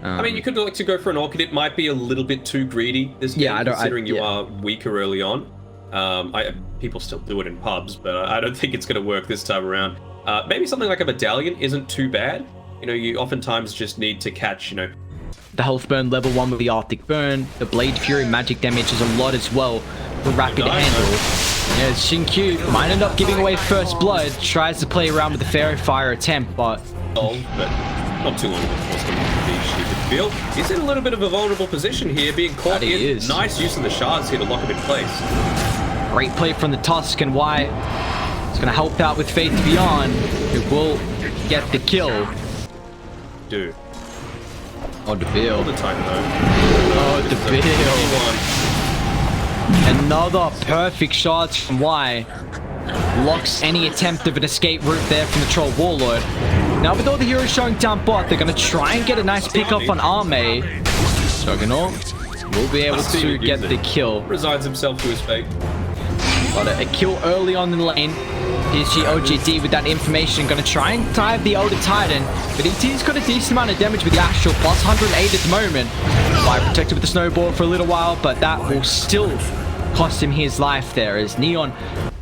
I mean, you could like to go for an Orchid. It might be a little bit too greedy this game, considering you are weaker early on. People still do it in pubs, but I don't think it's going to work this time around. Maybe something like a medallion isn't too bad. You know, you oftentimes just need to catch, you know, the health burn level 1 with the Arctic burn. The Blade Fury magic damage is a lot as well for rapid handle. Yeah, Xinkyu might end up giving away first blood. Tries to play around with the Pharaoh Fire attempt, but not too long before the field. He's in a little bit of a vulnerable position here, being caught in. Nice use of the shards here to lock him in place. Great play from the Tusk, and why it's going to help out with Faith Beyond, who will get the kill. Dude. Oh, the bill. All the time, though. Oh, the bill. Another perfect shot from Y. Locks any attempt of an escape route there from the Troll Warlord. Now, with all the heroes showing down bot, they're going to try and get a nice pick up on Arme. Juggernaut will be able to get the kill. Resigns himself to his fate. Got a kill early on in the lane. PSG.LGD with that information, going to try and dive the Elder Titan, but ET's got a decent amount of damage with the Astral, plus 108 at the moment. Fire protected with the snowball for a little while, but that will still cost him his life there as Neon.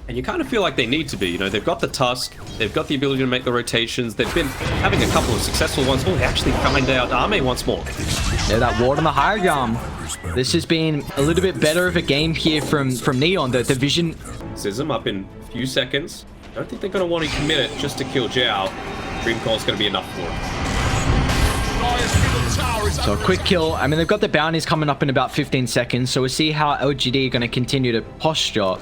And you kind of feel like they need to be, you know, they've got the Tusk, they've got the ability to make the rotations, they've been having a couple of successful ones. Oh, they actually find out Arme once more. Yeah, that ward on the higher ground. This has been a little bit better of a game here from Neon. The vision. Sism up in a few seconds. I don't think they're going to want to commit it just to kill Zhao. Dream Call's going to be enough for him. So a quick kill. I mean, they've got the bounties coming up in about 15 seconds, so we'll see how LGD are going to continue to posture.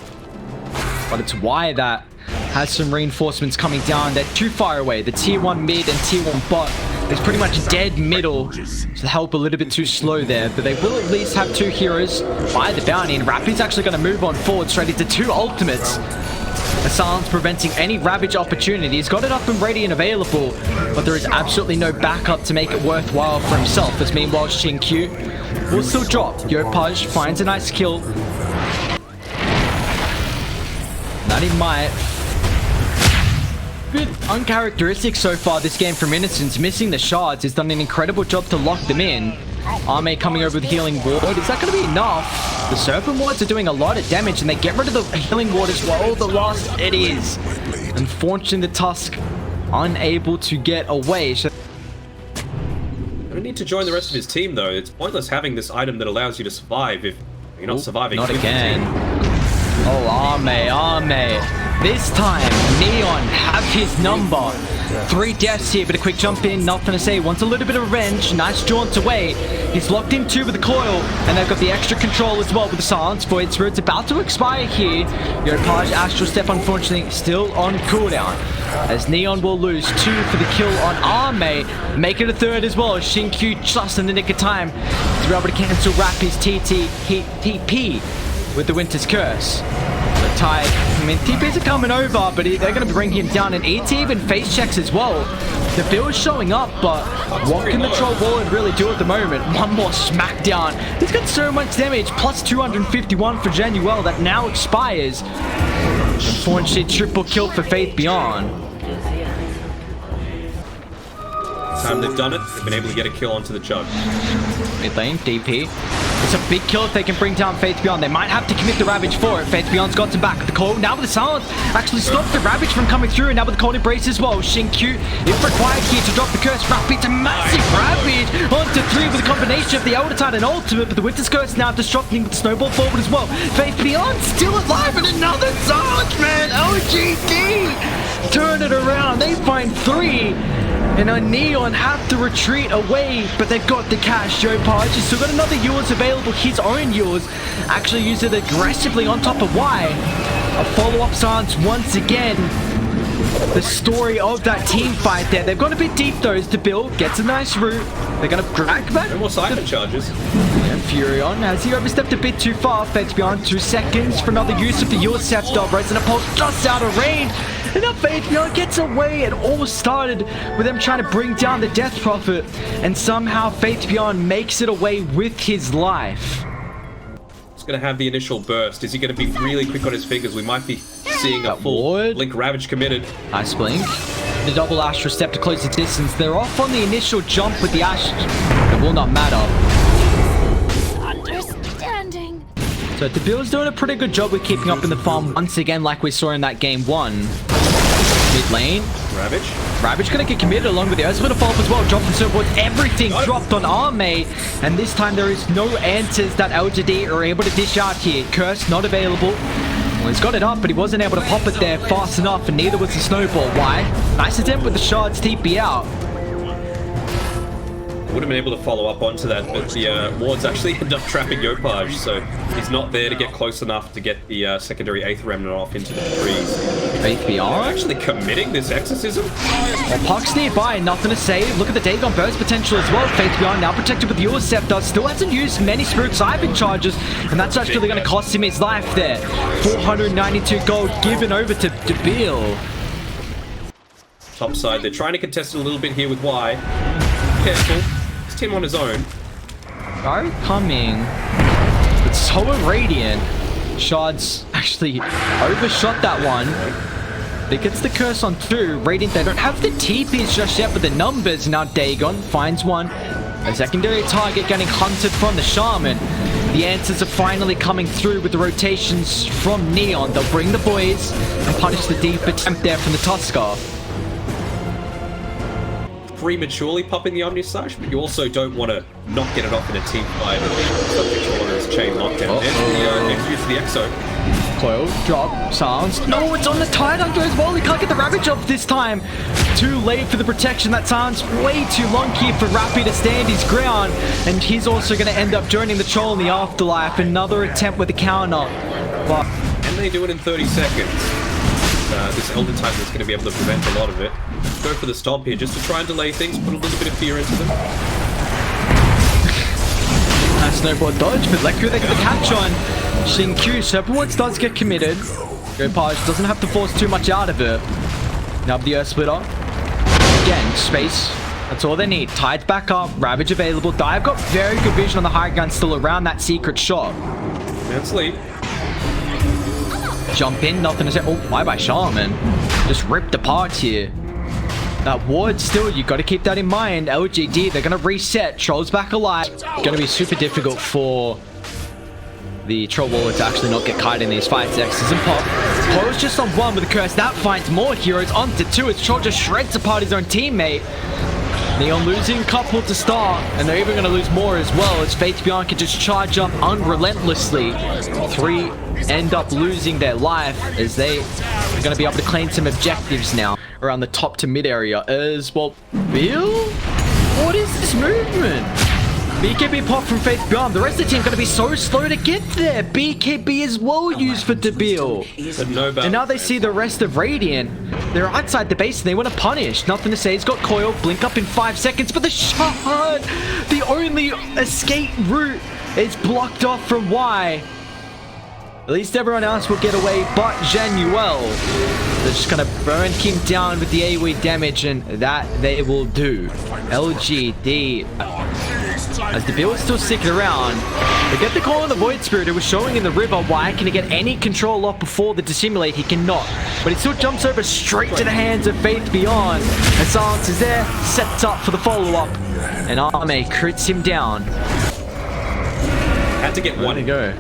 But it's Y that has some reinforcements coming down. They're too far away. The tier 1 mid and tier 1 bot is pretty much dead middle. So the help a little bit too slow there. But they will at least have 2 heroes by the bounty. And Rapid's actually going to move on forward straight into 2 ultimates. Hassan's preventing any Ravage opportunity. He's got it up and ready and available, but there is absolutely no backup to make it worthwhile for himself. As meanwhile, Xinkyu will still drop. Yopaj finds a nice kill. That he might. Bit uncharacteristic so far this game from Innocence. Missing the shards. He's done an incredible job to lock them in. Arme coming over with Healing Ward. Is that going to be enough? The Serpent Wards are doing a lot of damage, and they get rid of the Healing Ward as well. The last it is. Unfortunately, the Tusk unable to get away. So I need to join the rest of his team, though. It's pointless having this item that allows you to survive if you're not surviving. Not again. Oh, Arme. This time, Neon have his number. 3 deaths here, but a quick jump in, nothing to say. Wants a little bit of revenge. Nice jaunt away. He's locked in 2 with the coil, and they've got the extra control as well with the Silence Void Spirit's about to expire here. Yopaj Astral Step, unfortunately, still on cooldown, as Neon will lose 2 for the kill on Arme. Make it a 3rd as well. Xinkyu just in the nick of time to be able to cancel Rapid's TP with the Winter's Curse. The Tide, I mean, TPs are coming over, but they're going to bring him down, and ET even face checks as well. The build's showing up, but what can the Troll Warlord really do at the moment? One more smackdown. He's got so much damage, plus 251 for Genuel that now expires. Unfortunately, triple kill for Faith Beyond. Time they've done it, they've been able to get a kill onto the Chug. Mid lane, DP. It's a big kill if they can bring down Faith Beyond. They might have to commit the Ravage for it. Faith Beyond's got to back the call. Now with the Silence, actually stopped the Ravage from coming through. And now with the Cold Embrace as well. Xinkyu, if required here to drop the Curse. Rapid's a massive Ravage onto 3 with a combination of the Elder Titan ultimate. But the Winter's Curse now disrupting with the Snowball forward as well. Faith Beyond still alive, and another Silence, man. LGD turn it around. They find 3. And Neon have to retreat away, but they've got the cash. Yopaj has still got another yours available, his own yours. Actually use it aggressively on top of Y. A follow-up Silence once again. The story of that team fight there. They've gone a bit deep though as the build gets a nice route. They're going to drag back. No more Siphon charges. And Furion, has he overstepped a bit too far? Faith Beyond 2 seconds for another use of the yours Scepter. Resonant Pulse just out of range. And now Faith Beyond gets away. It all started with them trying to bring down the Death Prophet. And somehow Faith Beyond makes it away with his life. He's going to have the initial burst. Is he going to be really quick on his fingers? We might be seeing a full ward. Blink Ravage committed. Nice blink. the double Astral Step to close the distance. They're off on the initial jump with the Ash. It will not matter. Understanding. So Debil's doing a pretty good job with keeping up in the farm once again, like we saw in that game 1. Mid lane. Ravage gonna get committed along with the Earth Splitter follow-up as well. Dropped from Surfboard. Everything dropped on Arme. And this time there is no answers that LGD are able to dish out here. Curse not available. Well, he's got it up, but he wasn't able to pop it there fast enough, and neither was the Snowball. Why? Nice attempt with the shards, TP out. Would have been able to follow up onto that, but the wards actually end up trapping Yopaj, so he's not there to get close enough to get the secondary 8th Remnant off into the trees. Faith Beyond? Actually committing this exorcism? Well, Puck's nearby, nothing to say. Look at the Dagon burst potential as well. Faith Beyond now protected with the Ur Scepter. Still hasn't used many Spirit Siphon charges, and that's actually going to cost him his life there. 492 gold given over to Debil. Top side, they're trying to contest it a little bit here with Y. Careful. Him on his own. Are coming. But so are Radiant. Shards actually overshot that one. It gets the curse on 2. Radiant, they don't have the TPs just yet, but the numbers. Now Dagon finds one. A secondary target getting hunted from the Shaman. The answers are finally coming through with the rotations from Neon. They'll bring the boys and punish the deep attempt there from the Tusker. Prematurely popping the Omnisage, but you also don't want to not get it off in a team fight. Subject to one of his chain lockdown. There's the next use of the Exo. Coil, drop, silence. No, it's on the Tide Hunter as well. He can't get the Ravage off this time. Too late for the protection. That sounds way too long here for Rappy to stand his ground. And he's also going to end up joining the Troll in the afterlife. Another attempt with the counter. But and they do it in 30 seconds. This Elder Titan is going to be able to prevent a lot of it. Go for the stomp here just to try and delay things, put a little bit of fear into them. Nice snowboard dodge, but Lekku they get the catch on. Xingqiu, Serpentwoods does get committed. Yopaj doesn't have to force too much out of it. Now the Earth Splitter. Again, space. That's all they need. Tide's back up, Ravage available. Dive got very good vision on the high gun still around that secret shot. And sleep. Jump in, nothing to say. Oh, bye-bye Shaman. Just ripped apart here. That ward still, you got to keep that in mind. LGD, they're going to reset. Troll's back alive. Going to be super difficult for the Troll Warlord to actually not get kited in these fights. X's and Pop. Poe's just on 1 with a curse. That finds more heroes onto 2 as Troll just shreds apart his own teammate. Neon losing a couple to start, and they're even going to lose more as well as Faith Beyond can just charge up unrelentlessly. 3 end up losing their life as they are going to be able to claim some objectives now around the top to mid area as well. Bill? What is this movement? BKB pop from Faith Beyond. The rest of the team going to be so slow to get there. BKB as well used for Debil. And now they see the rest of Radiant. They're outside the base and they want to punish. Nothing to say. He's got Coil. Blink up in 5 seconds. But the shot, the only escape route is blocked off from Y. At least everyone else will get away but Januel. They're just going to burn him down with the AoE damage, and that they will do. LGD, as Debil is still sticking around, they get the call on the Void Spirit. It was showing in the river. Why can he get any control off before the Dissimulate? He cannot. But he still jumps over straight to the hands of Faith Beyond. And Silence is there, sets up for the follow-up. And Arme crits him down. Had to get one to go.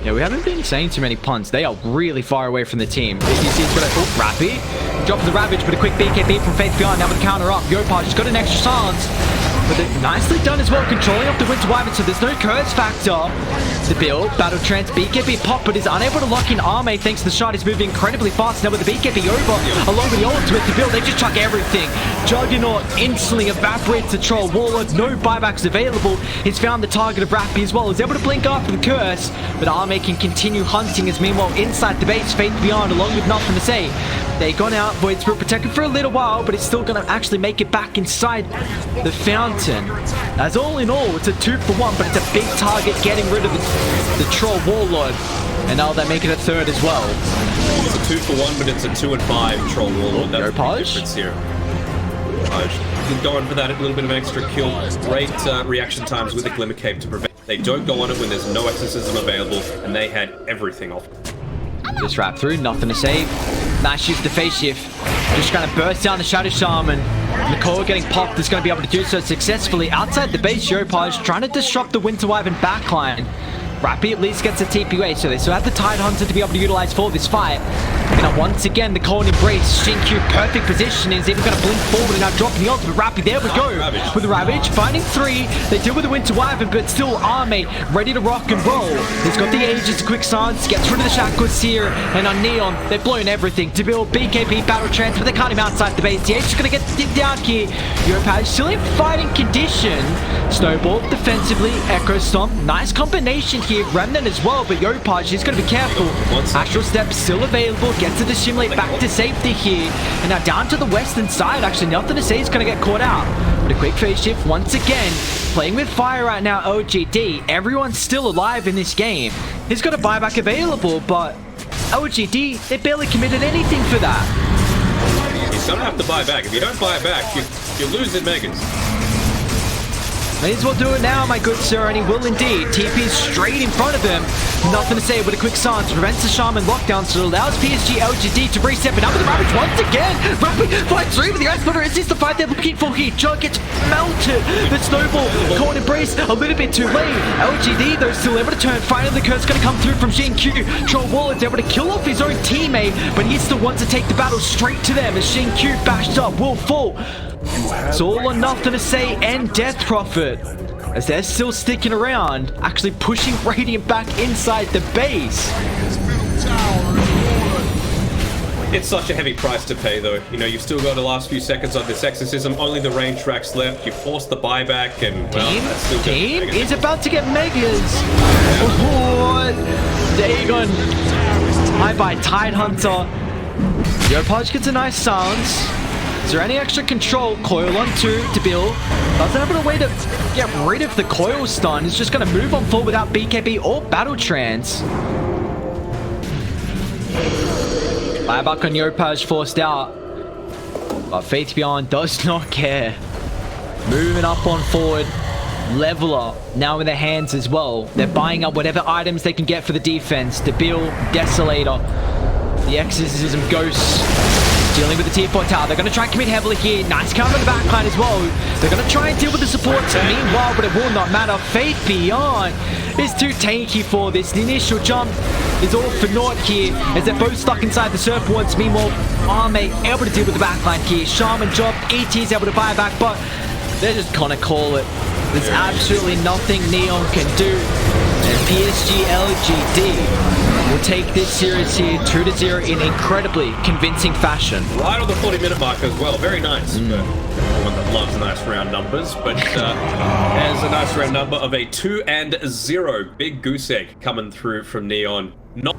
Yeah, we haven't been saying too many punts. They are really far away from the team. You see it's got a Rappy. Dropping the Ravage, but a quick BKB from Faith Beyond. Now with the counter up. Yopaj has got an extra silence. But nicely done as well, controlling up the Winter Wyvern, so there's no curse factor. The build, Battle Trance, BKB pop, but is unable to lock in Arme thanks to the shot. Is moving incredibly fast now with the BKB over, along with the ultimate. The build, they just chuck everything. Juggernaut instantly evaporates the Troll Warlord, no buybacks available. He's found the target of Rappy as well. He's able to blink after the curse, but Arme can continue hunting as meanwhile inside the base, Faith Beyond, along with nothing to say. They gone out, Void Spirit protected for a little while, but it's still going to actually make it back inside the fountain. As all in all, it's a 2-for-1, but it's a big target getting rid of the Troll Warlord. And now they make it a 3rd as well. It's a 2-for-1, but it's a 2 and 5 Troll Warlord. That's the difference here. Going for that, a little bit of an extra kill. Great reaction times with the Glimmer Cape to prevent. They don't go on it when there's no exorcism available, and they had everything off. Just wrap through, nothing to save. Nice shift to face shift. Just going to burst down the Shadow Shaman. Nicole getting popped is going to be able to do so successfully. Outside the base, Yopaj trying to disrupt the Winter Wyvern backline. Rappy at least gets a TP, so they still have the Tide Hunter to be able to utilize for this fight. And now once again, the Cold Embrace, Shinkyu, perfect positioning, is even going to blink forward and now dropping the ultimate. Rappy, there we go. With the Ravage, finding 3. They deal with the Winter Wyvern, but still Arme ready to rock and roll. He's got the Aegis, a quick stance, gets rid of the Shackles here. And on Neon, they've blown everything. To build BKB battle trance, but they can't even outside the base. The Aegis is going to get dipped down here. Yopaj still in fighting condition. Snowball defensively, Echo Stomp, nice combination here. Remnant as well, but Yopaj, he's going to be careful. Astral Step still available, gets to dissimulate back to safety here. And now down to the western side, actually nothing to say, he's going to get caught out. But a quick phase shift once again. Playing with fire right now, LGD. Everyone's still alive in this game. He's got a buyback available, but LGD, they barely committed anything for that. He's going to have to buy back. If you don't buy back, you lose in Megas. May as well do it now, my good sir, and he will indeed. TP straight in front of him. Nothing to say with a quick stance. Prevents the Shaman lockdown, so it allows PSG.LGD to reset. But now with the Ravage once again. Rapid fight 3 with the Ice Splitter. Is this the fight they're looking for here? Jug gets melted. The Snowball, Cold Embrace, a little bit too late. LGD, though, still able to turn. Finally, the curse going to come through from Shinkyu. Troll Wallet's able to kill off his own teammate, but he still wants to take the battle straight to them as Shinkyu bashed up will fall. It's all or nothing to say, and Death Prophet, as they're still sticking around, actually pushing Radiant back inside the base. It's such a heavy price to pay, though. You know, you've still got the last few seconds of this exorcism, only the range tracks left. You force the buyback, and well, that's still Team is about to get Megas. Oh, Dagon. High by Tide Hunter. Yopaj gets a nice silence. Is there any extra control? Coil on 2 to build. Doesn't have a way to get rid of the coil stun. He's just going to move on forward without BKB or battle trance. Buyback on Yopaj forced out. But Faith Beyond does not care. Moving up on forward. Leveler now in their hands as well. They're buying up whatever items they can get for the defense. To build Desolator. The Exorcism Ghost. Dealing with the T4 tower. They're going to try and commit heavily here. Nice counter on the backline as well. They're going to try and deal with the supports. Meanwhile, but it will not matter. Faith Beyond is too tanky for this. The initial jump is all for naught here as they're both stuck inside the surf once. Meanwhile, Arme able to deal with the backline here. Shaman job. ET is able to buy back, but they're just going to call it. There's absolutely nothing Neon can do. And PSG.LGD will take this series here 2-0 in incredibly convincing fashion. Right on the 40-minute mark as well. Very nice. For one that loves nice round numbers. But there's a nice round number of a 2-0. Big goose egg coming through from Neon. Not